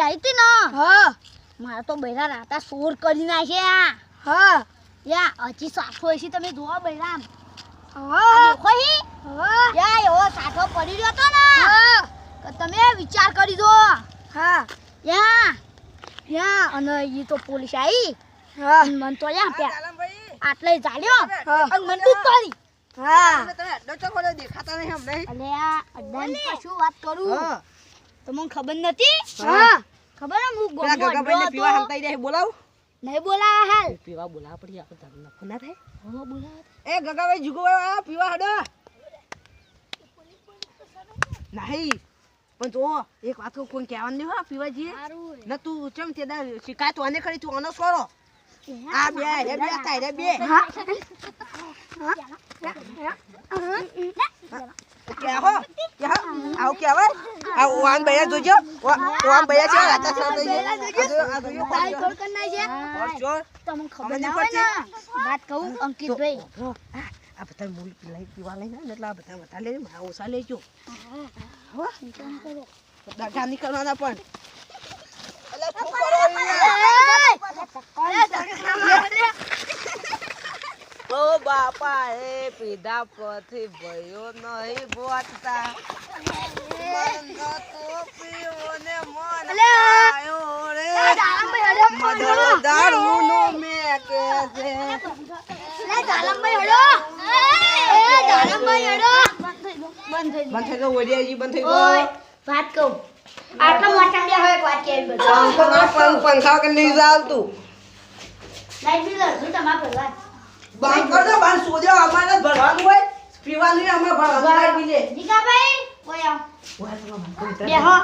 આવી હતી ને હા મારા તો બૈરા રાતા સોર કરી નાખ્યા હા યા હજી સાઠો હશે તમે જોવા બૈરામ હા દેખો હી હા યા એવો સાઠો પડી રહ્યો તો ને હા કે તમે વિચાર કરી દો હા યા યા અને ઈ તો પોલીસ આવી હા મન તો યા પ્યા જાલમભાઈ આટલે ચાલ્યો હા. અને મન તો કરી હા તમે અડ્ડો ચોખોડો દેખાતા નહીં અમને અલે આ અડ્ડાની તો શું વાત કરું હા તમને ખબર નથી હા ખબર હે હું પેલા ગોમો ગગાભાઈને અડ્ડો પીવા હતો હંતાઈ જાય બોલાવ નહીં બોલાવા હાલ પીવા બોલાવા પડી આપણે તમને નફો ના થાય હો બોલાવા એ ગગાભાઈ જુગોભાઈ આ પીવા હડો નહીં પણ જો એક વાત કહું કોઈ કહેવાનું નહીં હો પીવા જઈએ સારું ન તું ચમ તે દા શિકાયત આને કરી તું આનો કરો આ બે રે બે તારે બે કે હો આવ કેવાય આ ઓવાન બયા જોજો ઓવાન બયા છે રાતા સાહેબ આ જોજો તારી ખોલ કર નાખજે ચોર તમને ખબર અમને ના હોય ને વાત કહું અંકિતભાઈ આ બધા મૂળ પીવા લઈને એટલે આ બધા વધારે લઈને મારા ઓછા લેજો દગા નીકળવાના પણ અલા શું કરો ઓ બાપા એ પીધા પછી ભયો નહીં બોતતા મન તો પીવો ને મન આયો રે મધર દારૂ નો મે કે છે બંધ થઈ ગયો ઓડિયાજી બંધ થઈ ગયો વાત કહું આટલા મોટા બે હવે વાત કેવી બધું પંખા કે નહીં આવતું લાઈટ બિલ શું તમારે ભરવા બંધ કરજો બંધ સોજો અમારે ભરવાનું હોય પીવાનું હોય અમારે ભરવાનું હોય જીગાભાઈ ઓય આવ બે બેહો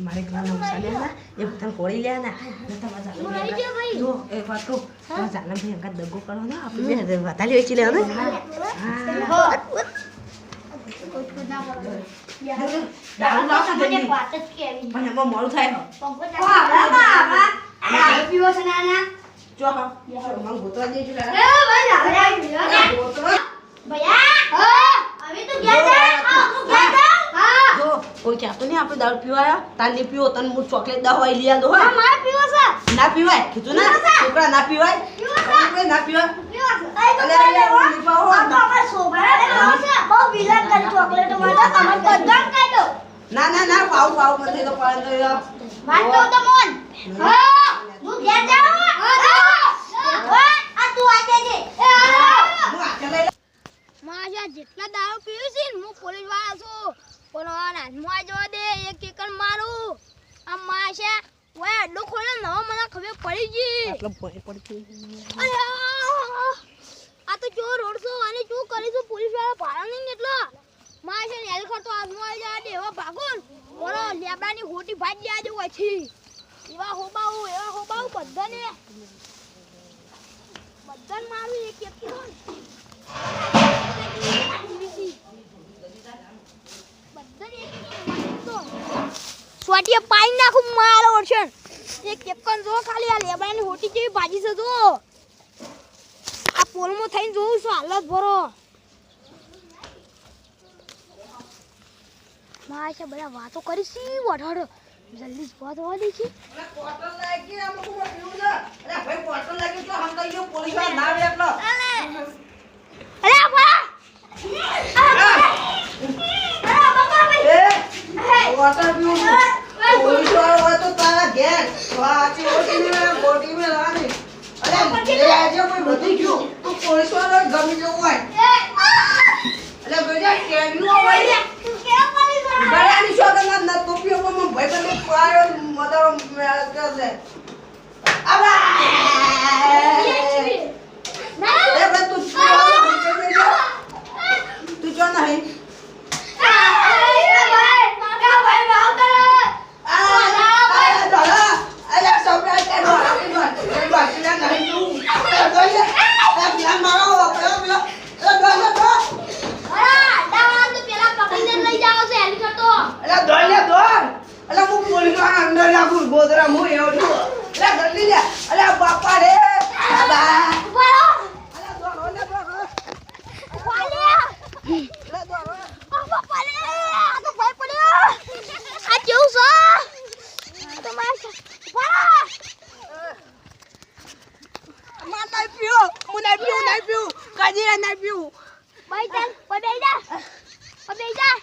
મારે ઘરના ઉસાલે ના એ બધાને કોળી લે ના તમારા હું રહી ગયો ભાઈ જો એક વાત કહું જાનમ ભાઈ અંકા દગો કરો ને આપણે બે વધારે વેચી લે ને બેહો દારૂ લાવતા મને જલ્દી વાત જ કેવી પણ એમાં મોડું થાય પંખો ચાલુ પીવો છે નાના જો હા મને ગોતવા દેજો લા ભૈયા હવે તો ગયા જા તું ગયા જા હા જો કોઈ કહેતો નહીં આપણે દારૂ પીવાયા તાર નહીં પીવો તને હું ચોકલેટ દવાઈ લઈ આલ દો હા મારે પીવો છે ના પીવાય કીધું ના છોકરા ના પીવાય આપણે ના પીવાય પીવો છે આઈ તો કરે લેવો આ તો અમાર સોબરા લેવો છે બહુ વિલન કરી ચોકલેટ માટે તમાર બધા કાઈ દો ના ના ના પાવ મને તો પાડ દો વાત કહું તો મોન હા તું ગયા જા હા આ તું આ દેજે એ આ હું આ લઈ મારા જેટલા દારૂ પીવું છે ને હું પોલીસ વાળા છું પણ નાજમાં જવા દે એક એકર મારું આ માશે ઓય અડ્ડો ખોલે ન મને ખબર પડી ગઈ મતલબ ભય પડતી અલ્યા આ તો જો રોડ છો અને શું કરીશું પોલીસ વાળા ભાડા નહીં એટલે માશે ને હેલખર તો આજમાં આવી જાય એવા ભાગો ઓલો લેબડાની હોટી ભાજી જાજો પછી એવા હોબાઉ બધાને મારું એક એક સ્વાટીએ પાઈ નાખું મારો ઓરશન એક એકન જો ખાલી આ લેબાની હોટી જેવી ભાજી છે જો આ પોલમાં થઈને જોઉં છું હાલત ભરો માશે બધા વાતો કરી સી વઢાડો જલ્દી જ વાત હોવા દે છે કોટલ લાગી આમ કો પીવું છે અરે ભાઈ કોટલ લાગી તો હમ કઈ પોલીસ વાળા ના આવે એટલો અરે બા કોટલ પીવું પોલીસ વાળા હોય તો તારા ઘેર વાચી ગોટી મે લાની અરે લે આજે કોઈ બધી ગયું તો પોલીસ વાળા ગમી જવું હોય અરે બેટા કેવી હોય ગળાની શોધમાં ન ટોપીઓ પર ભાઈ બને પાયો મદરો મેળ કરે આબા એ બે તું જો નહીં ગોદરા હું એવો છું અરે ગલ્લી લે અરે બાપા રે નહીં પીવું હું નહીં પીવું કદી નહીં પીવું ભાઈ ચાલ કોઈ બેહી જા કોઈ બેહી જા